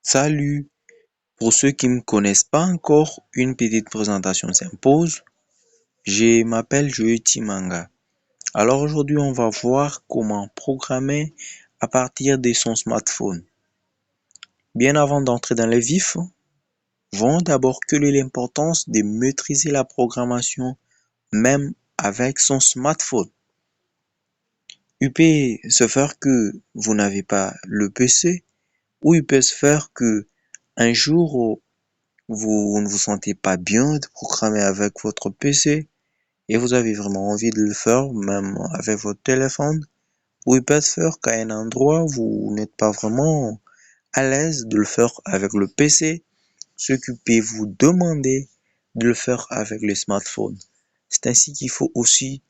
Salut! Pour ceux qui ne me connaissent pas encore, une petite présentation s'impose. Je m'appelle Joe Timanga. Alors aujourd'hui, on va voir comment programmer à partir de son smartphone. Bien avant d'entrer dans le vif, voyons d'abord quelle est l'importance de maîtriser la programmation même avec son smartphone. Il peut se faire que vous n'avez pas le PC ou il peut se faire que un jour vous ne vous sentez pas bien de programmer avec votre PC et vous avez vraiment envie de le faire même avec votre téléphone, ou il peut se faire qu'à un endroit vous n'êtes pas vraiment à l'aise de le faire avec le PC, ce qui peut vous demander de le faire avec le smartphone. C'est ainsi qu'il faut aussi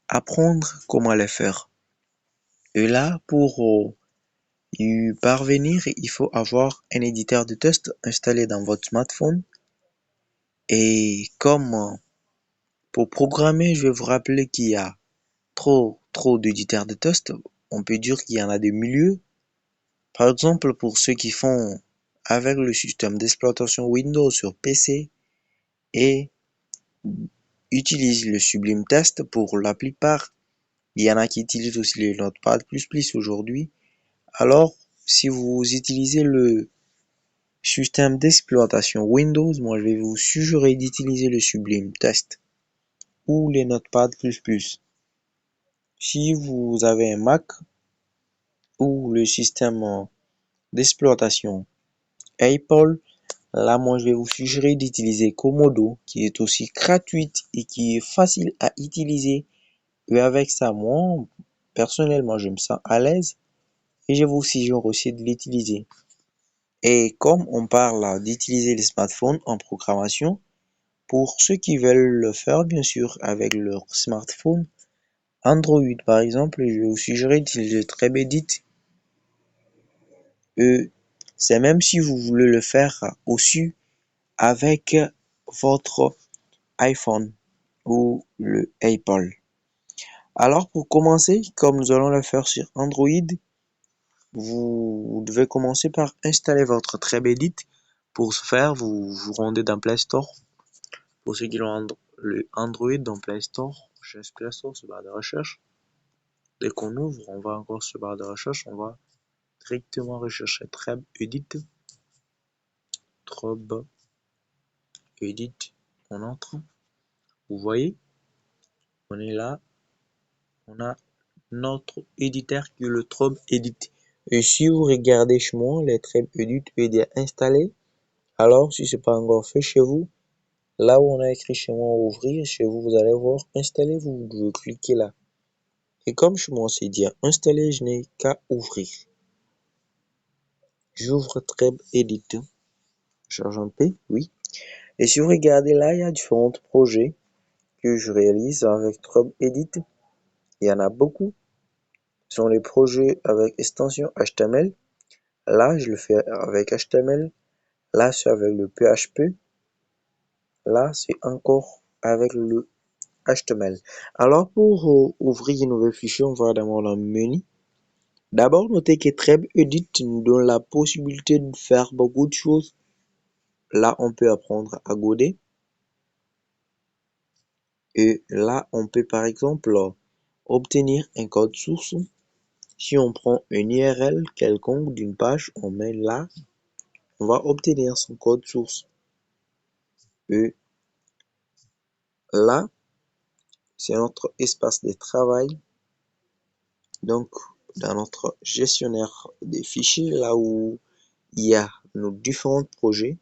apprendre comment le faire. Et là, pour y parvenir, il faut avoir un éditeur de test installé dans votre smartphone. Et comme pour programmer, je vais vous rappeler qu'il y a trop d'éditeurs de test. On peut dire qu'il y en a des milieux. Par exemple, pour ceux qui font avec le système d'exploitation Windows sur PC et utilisent le Sublime Test pour la plupart. Il y en a qui utilisent aussi les Notepad++ aujourd'hui. Alors, si vous utilisez le système d'exploitation Windows, moi je vais vous suggérer d'utiliser le Sublime Test ou les Notepad++. Si vous avez un Mac ou le système d'exploitation Apple, là moi je vais vous suggérer d'utiliser Komodo, qui est aussi gratuite et qui est facile à utiliser. Et avec ça, moi personnellement je me sens à l'aise et je vous suggère aussi de l'utiliser. Et comme on parle d'utiliser les smartphones en programmation, pour ceux qui veulent le faire bien sûr avec leur smartphone, Android par exemple, je vais vous suggérer d'utiliser ThreadEdit. C'est même si vous voulez le faire aussi avec votre iPhone ou le Apple. Alors pour commencer, comme nous allons le faire sur Android, vous devez commencer par installer votre ThreadEdit. Pour ce faire, vous vous rendez dans Play Store. Pour ceux qui ont le Android dans Play Store, cherche Play Store sur barre de recherche. Dès qu'on ouvre, on va encore sur barre de recherche, on va directement rechercher ThreadEdit. ThreadEdit, on entre. Vous voyez, on est là, on a notre éditeur qui est le ThreadEdit. Et si vous regardez chez moi, le ThreadEdit est déjà installé. Alors, si ce n'est pas encore fait chez vous, là où on a écrit chez moi ouvrir, chez vous, vous allez voir installer, vous devez cliquer là. Et comme chez moi c'est déjà installé, je n'ai qu'à ouvrir. J'ouvre ThreadEdit. Charge un peu, oui. Et si vous regardez là, il y a différents projets que je réalise avec ThreadEdit. Il y en a beaucoup. Ce sont les projets avec extension HTML. Là, je le fais avec HTML. Là, c'est avec le PHP. Là, c'est encore avec le HTML. Alors, pour ouvrir un nouveau fichier, on va d'abord dans le menu. D'abord, notez que ThreadEdit nous donne la possibilité de faire beaucoup de choses. Là, on peut apprendre à coder. Et là, on peut par exemple obtenir un code source. Si on prend une URL quelconque d'une page, on met là, on va obtenir son code source. Et là, c'est notre espace de travail. Donc, dans notre gestionnaire des fichiers, là où il y a nos différents projets.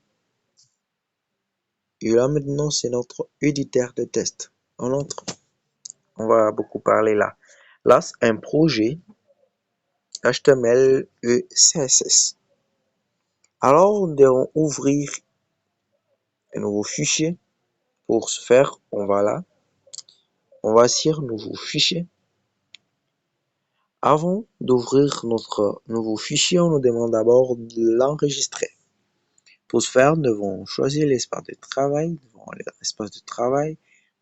Et là, maintenant, c'est notre éditeur de test. On entre. On va beaucoup parler là. Là, c'est un projet HTML et CSS. Alors, nous devons ouvrir un nouveau fichier. Pour ce faire, on va là. On va sur nouveau fichier. Avant d'ouvrir notre nouveau fichier, on nous demande d'abord de l'enregistrer. Pour ce faire, nous devons choisir l'espace de travail. Nous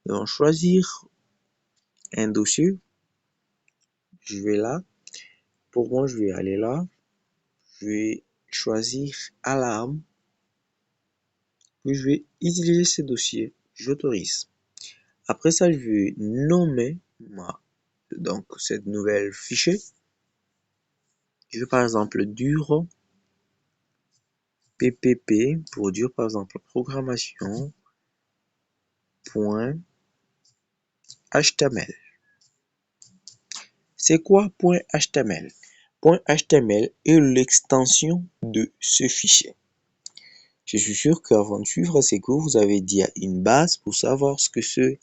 devons choisir un dossier. Je vais là. Pour moi, je vais aller là. je vais choisir alarme, puis je vais utiliser ce dossier, j'autorise. Après ça, je vais nommer donc cette nouvelle fichier. Je vais par exemple dire ppp pour dire par exemple programmation .html. C'est quoi .html? .html est l'extension de ce fichier. Je suis sûr qu'avant de suivre ces cours, vous avez déjà une base pour savoir ce que c'est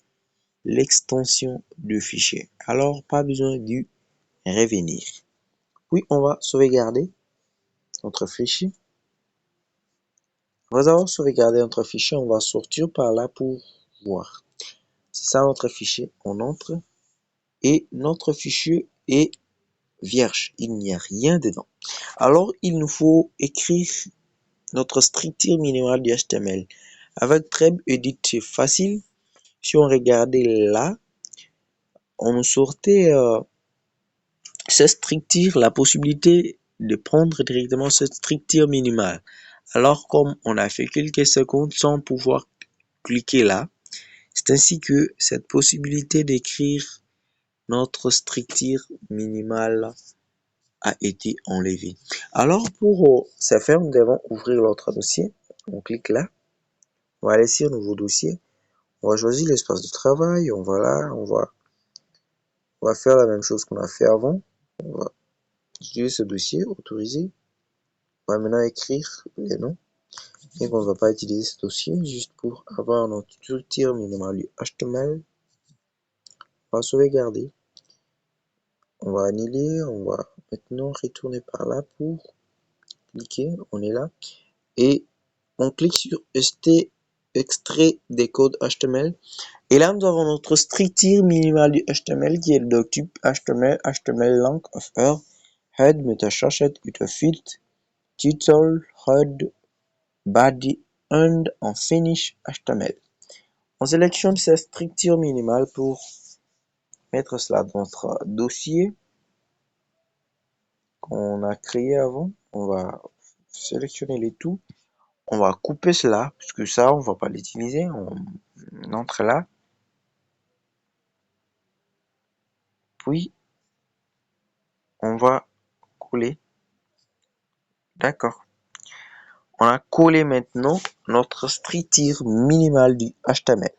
l'extension de fichier. Alors, pas besoin d'y revenir. Puis, on va sauvegarder notre fichier. Après avoir sauvegardé notre fichier, on va sortir par là pour voir. C'est ça notre fichier. On entre et notre fichier est vierge. Il n'y a rien dedans. Alors, il nous faut écrire notre structure minimale du HTML. Avec TrebEdit, c'est facile. Si on regardait là, on nous sortait cette structure, la possibilité de prendre directement cette structure minimale. Alors, comme on a fait quelques secondes sans pouvoir cliquer là, c'est ainsi que cette possibilité d'écrire notre structure minimale a été enlevée. Alors, pour ce faire, nous devons ouvrir l'autre dossier. On clique là. On va aller sur nouveau dossier. On va choisir l'espace de travail. On va là. On va faire la même chose qu'on a fait avant. On va utiliser ce dossier, autoriser. On va maintenant écrire les noms. Et qu'on ne va pas utiliser ce dossier juste pour avoir notre structure minimale du HTML. On va sauvegarder. On va annuler. On va maintenant retourner par là pour cliquer. On est là. Et on clique sur extrait des codes HTML. Et là, nous avons notre structure minimale du HTML qui est le type HTML, HTML length of heure, head, meta-charged, field, title, head, body, and en finish HTML. On sélectionne cette structure minimale pour mettre cela dans notre dossier qu'on a créé avant. On va sélectionner les tout. On va couper cela, puisque ça, on va pas l'utiliser. On entre là. Puis, on va coller. D'accord. On a collé maintenant notre structure minimale du HTML.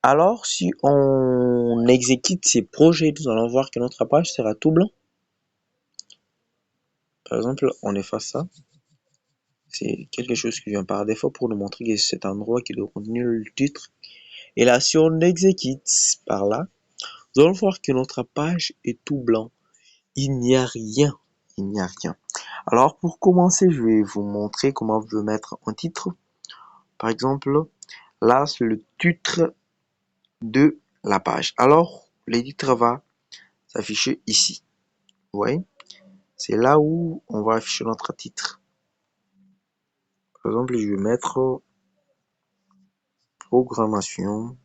Alors, si on exécute ces projets, nous allons voir que notre page sera tout blanc. Par exemple, on efface ça. C'est quelque chose qui vient par défaut pour nous montrer que c'est cet endroit qui doit contenir le titre. Et là, si on exécute par là, nous allons voir que notre page est tout blanc. Il n'y a rien. Il n'y a rien. Alors, pour commencer, je vais vous montrer comment vous pouvez mettre un titre. Par exemple, là, c'est le titre de la page. Alors, le titre va s'afficher ici. Vous voyez? C'est là où on va afficher notre titre. Par exemple, je vais mettre programmation.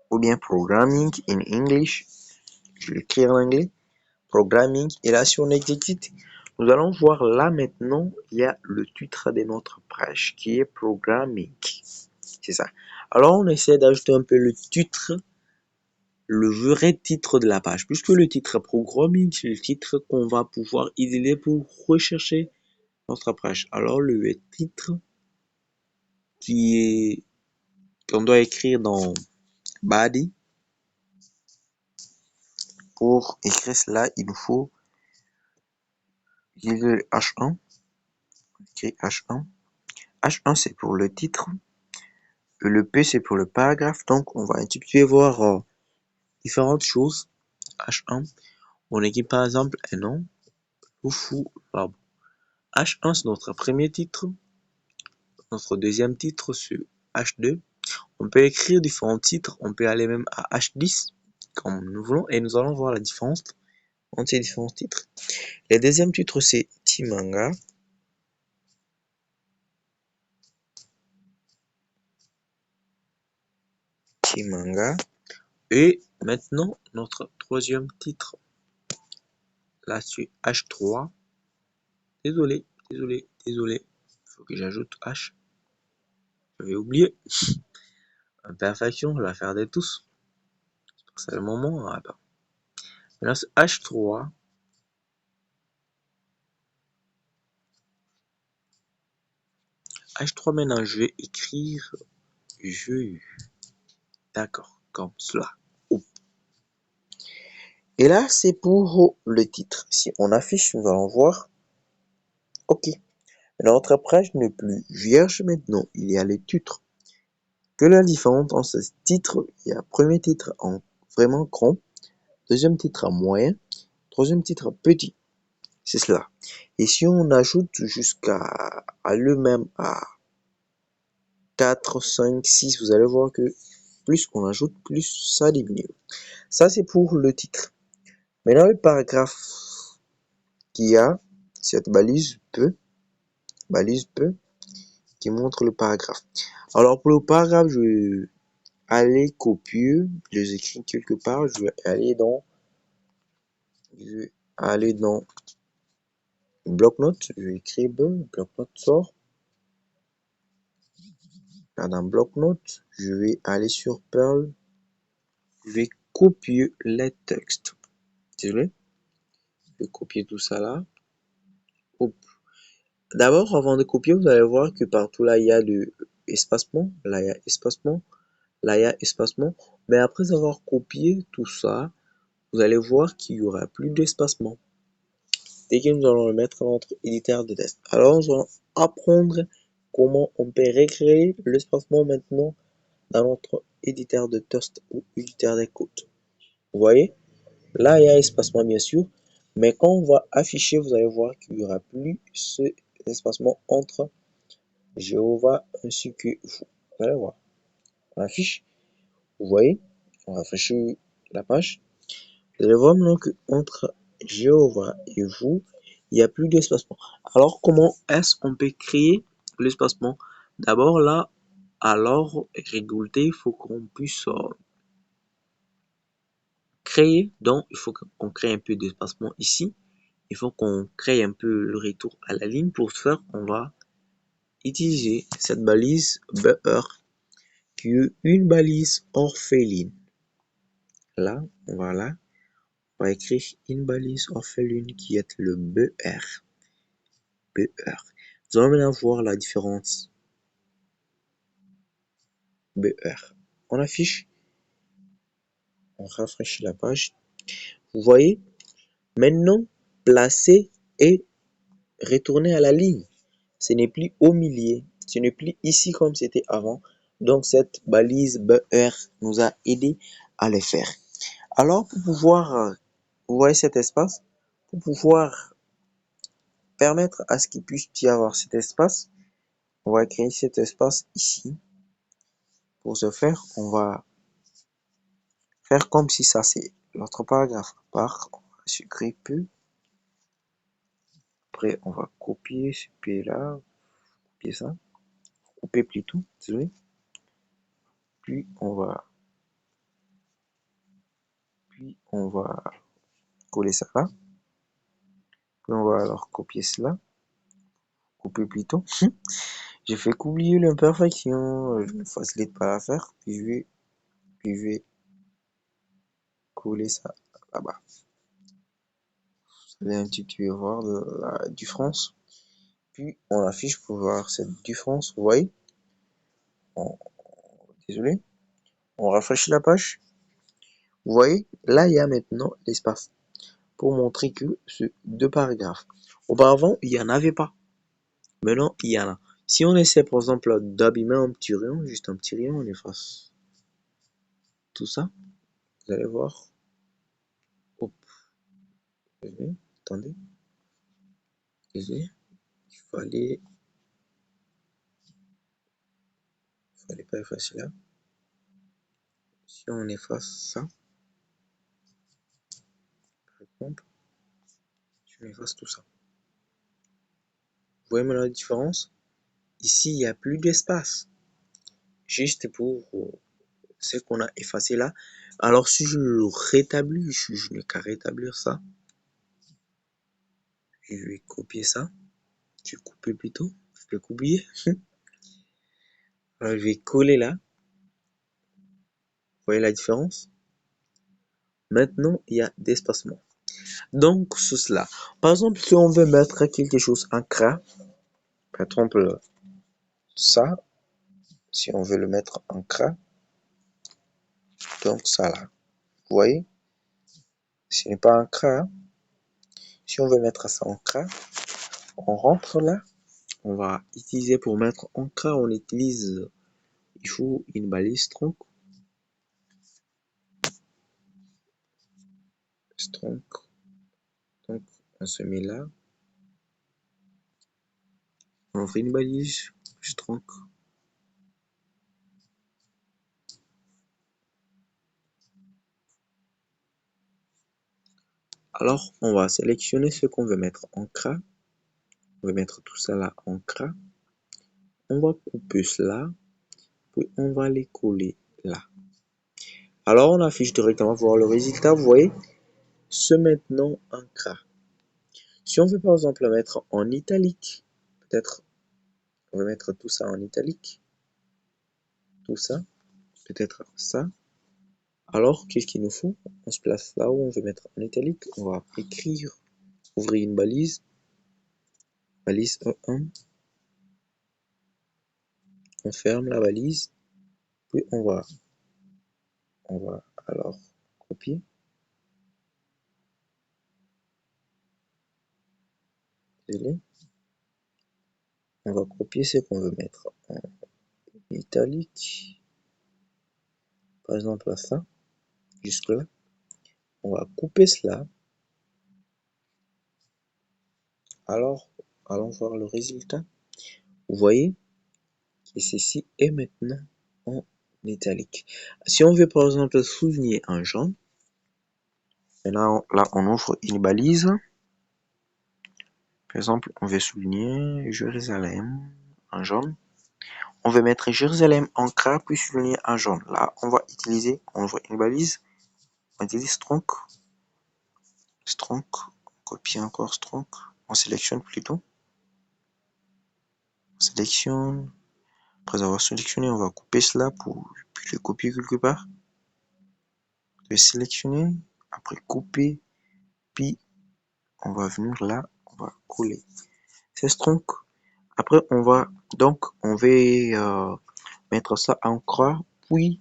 Ou bien programming in English. Je vais l'écrire en anglais. Programming. Et là, si on exécute, nous allons voir là maintenant, il y a le titre de notre page qui est programming. C'est ça. Alors, on essaie d'ajouter un peu le titre, le vrai titre de la page, puisque le titre programming, c'est le titre qu'on va pouvoir utiliser pour rechercher notre page. Alors, le titre qu'on doit écrire dans body, pour écrire cela, il nous faut utiliser le H1. Okay, H1. H1, c'est pour le titre. Le P, c'est pour le paragraphe. Donc, on va un petit peu voir différentes choses. H1. On équipe par exemple un nom. Pardon. H1, c'est notre premier titre. Notre deuxième titre, c'est H2. On peut écrire différents titres. On peut aller même à H10, comme nous voulons. Et nous allons voir la différence entre ces différents titres. Le deuxième titre, c'est Timanga. Timanga. Et maintenant, notre troisième titre. Là, c'est H3. Désolé. Il faut que j'ajoute H. J'avais oublié. Imperfection, je vais la faire de tous. C'est le moment. Attends. Maintenant, c'est H3. H3, maintenant, je vais écrire je. D'accord, comme cela. Et là, c'est pour le titre. Si on affiche, nous allons voir. OK. Notre page n'est plus vierge maintenant. Il y a les titres. Que la différence entre ce titre, il y a premier titre en vraiment grand, deuxième titre en moyen, troisième titre petit. C'est cela. Et si on ajoute jusqu'à le même à 4, 5, 6, vous allez voir que plus on ajoute, plus ça diminue. Ça, c'est pour le titre. Maintenant, le paragraphe qui a cette balise peut, qui montre le paragraphe. Alors, pour le paragraphe, je vais aller copier, je les écris quelque part, je vais aller dans bloc-notes, je vais écrire bloc-notes sort. Là, dans bloc-notes, je vais aller sur Perl, je vais copier les textes. Désolé, je vais copier tout ça là. Hop. D'abord, avant de copier, vous allez voir que partout là, il y a de espacement, là, il y a espacement, là, il y a espacement. Mais après avoir copié tout ça, vous allez voir qu'il y aura plus d'espacement. Dès que nous allons le mettre dans notre éditeur de test. Alors, nous allons apprendre comment on peut recréer l'espacement maintenant dans notre éditeur de test ou éditeur de code. Vous voyez, là, il y a espacement bien sûr, mais quand on va afficher, vous allez voir qu'il n'y aura plus ce espacement entre Jéhovah ainsi que vous. Vous allez voir, on affiche, vous voyez, on rafraîchit la page. Vous allez voir maintenant qu'entre Jéhovah et vous, il n'y a plus d'espacement. Alors, comment est-ce qu'on peut créer l'espacement? D'abord, là, alors, régularité, il faut qu'on puisse créer. Donc, il faut qu'on crée un peu d'espacement ici. Il faut qu'on crée un peu le retour à la ligne. Pour ce faire, on va utiliser cette balise BR qui est une balise orpheline. Là, voilà. On va écrire une balise orpheline qui est le BR. Nous allons maintenant voir la différence. BR. On affiche, on rafraîchit la page. Vous voyez, maintenant, placer et retourner à la ligne. Ce n'est plus au milieu, ce n'est plus ici comme c'était avant. Donc, cette balise BR nous a aidé à le faire. Alors, pour pouvoir, vous voyez cet espace, pour pouvoir permettre à ce qu'il puisse y avoir cet espace, on va créer cet espace ici. Pour ce faire, on va faire comme si ça c'est notre paragraphe part. On va sucrer peu. Après, on va copier ce P là, copier ça, couper plutôt, désolé. Puis on va coller ça là. Puis on va alors copier cela, couper plutôt. J'ai fait qu'oublier l'imperfection, je ne facilite pas l'affaire. Puis je vais coller ça là-bas. Vous allez un petit peu voir de la différence. Puis on affiche pour voir cette différence, vous voyez. Désolé. On rafraîchit la page. Vous voyez, là il y a maintenant l'espace pour montrer que ce deux paragraphes. Auparavant, il n'y en avait pas. Maintenant, il y en a. Si on essaie par exemple d'abîmer un petit rayon, juste un petit rayon, on efface tout ça. Vous allez voir. Hop. Attendez. Désolé. Il fallait pas effacer là. Si on efface ça, par exemple, si on efface tout ça. Vous voyez maintenant la différence? Ici, il n'y a plus d'espace. Juste pour ce qu'on a effacé là. Alors si je le rétablis, je n'ai qu'à rétablir ça. Je vais copier ça. Je vais couper plutôt. Je vais copier. Alors je vais coller là. Vous voyez la différence? Maintenant, il y a d'espacement. Donc, c'est cela. Par exemple, si on veut mettre quelque chose en gras, par exemple, ça, si on veut le mettre en gras, donc ça là. Vous voyez? Ce n'est pas en gras. Si on veut mettre ça en gras, on rentre là. On va utiliser pour mettre en gras, on utilise, il faut une balise strong. Strong. Donc, on se met là. On fait une balise strong. Alors, on va sélectionner ce qu'on veut mettre en gras. On va mettre tout ça là en gras. On va couper cela, puis on va les coller là. Alors, on affiche directement pour voir le résultat. Vous voyez, ce maintenant en gras. Si on veut par exemple le mettre en italique, peut-être on va mettre tout ça en italique, tout ça, peut-être ça. Alors, qu'est-ce qu'il nous faut? On se place là où on veut mettre en italique. On va écrire, ouvrir une balise, balise E1. On ferme la balise, puis on va alors copier. On va copier ce qu'on veut mettre en italique. Par exemple, ça, jusque là. On va couper cela. Alors, allons voir le résultat. Vous voyez que ceci est maintenant en italique. Si on veut par exemple souligner un jaune, et là on ouvre une balise. Par exemple, on veut souligner Jérusalem en jaune. On veut mettre Jérusalem en gras puis souligner en jaune. Là, on va utiliser, on ouvre une balise. On utilise strong, copier encore strong. On sélectionne plutôt. On sélectionne. Après avoir sélectionné, on va couper cela pour puis le copier quelque part. Le sélectionner, après couper, puis on va venir là, on va coller. C'est strong. Après, on va mettre ça en croix, puis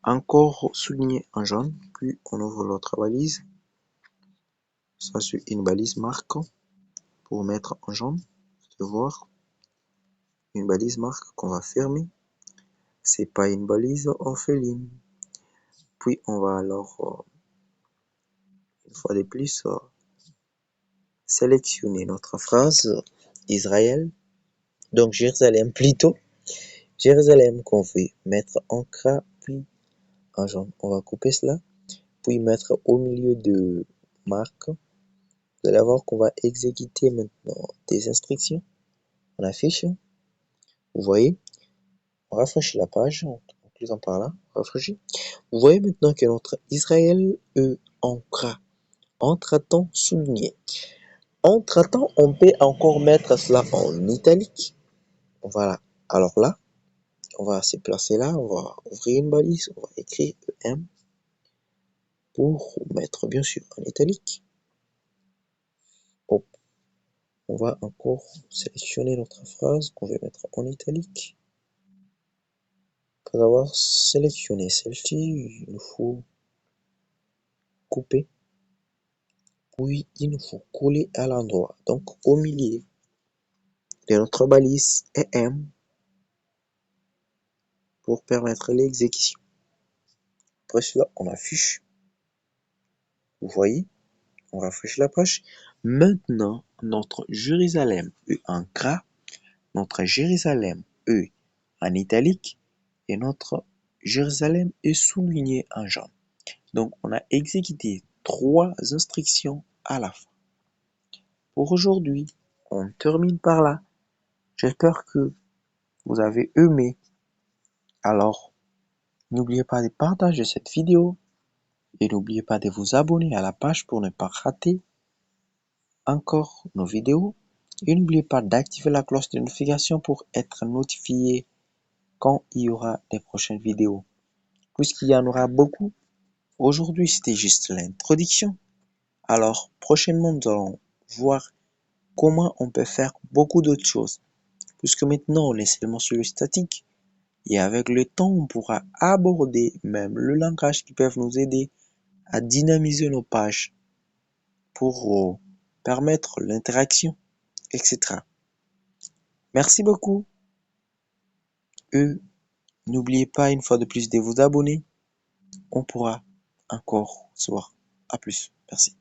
encore souligner en jaune, puis on ouvre l'autre balise. Ça, c'est une balise marque pour mettre en jaune. Vous voir une balise marque qu'on va fermer. C'est pas une balise orpheline. Puis on va alors une fois de plus sélectionner notre phrase Israël, donc Jérusalem plutôt. Jérusalem qu'on veut mettre en gras puis en jaune. On va couper cela, puis mettre au milieu de marque. Vous allez voir qu'on va exécuter maintenant des instructions. On affiche. Vous voyez, on rafraîchit la page en cliquant par là. Rafraîchit. Vous voyez maintenant que notre Israël est en gras. Entre-temps souligné. Entre-temps, on peut encore mettre cela en italique. Voilà. Alors là, on va se placer là, on va ouvrir une balise, on va écrire EM pour mettre bien sûr en italique. Hop. On va encore sélectionner notre phrase qu'on veut mettre en italique. Après avoir sélectionné celle-ci, il nous faut couper, puis il nous faut coller à l'endroit, donc au milieu de notre balise EM pour permettre l'exécution. Après cela, on affiche. Vous voyez, on rafraîchit la page. Maintenant, notre Jérusalem est en gras, notre Jérusalem est en italique et notre Jérusalem est souligné en jaune. Donc, on a exécuté 3 instructions à la fin. Pour aujourd'hui, on termine par là. J'espère que vous avez aimé. Alors, n'oubliez pas de partager cette vidéo Et n'oubliez pas de vous abonner à la page pour ne pas rater encore nos vidéos. Et n'oubliez pas d'activer la cloche de notification pour être notifié quand il y aura des prochaines vidéos. Puisqu'il y en aura beaucoup, aujourd'hui c'était juste l'introduction. Alors prochainement nous allons voir comment on peut faire beaucoup d'autres choses. Puisque maintenant on est seulement sur le statique. Et avec le temps on pourra aborder même le langage qui peut nous aider à dynamiser nos pages pour permettre l'interaction, etc. Merci beaucoup et n'oubliez pas une fois de plus de vous abonner. On pourra encore se voir. À plus. Merci.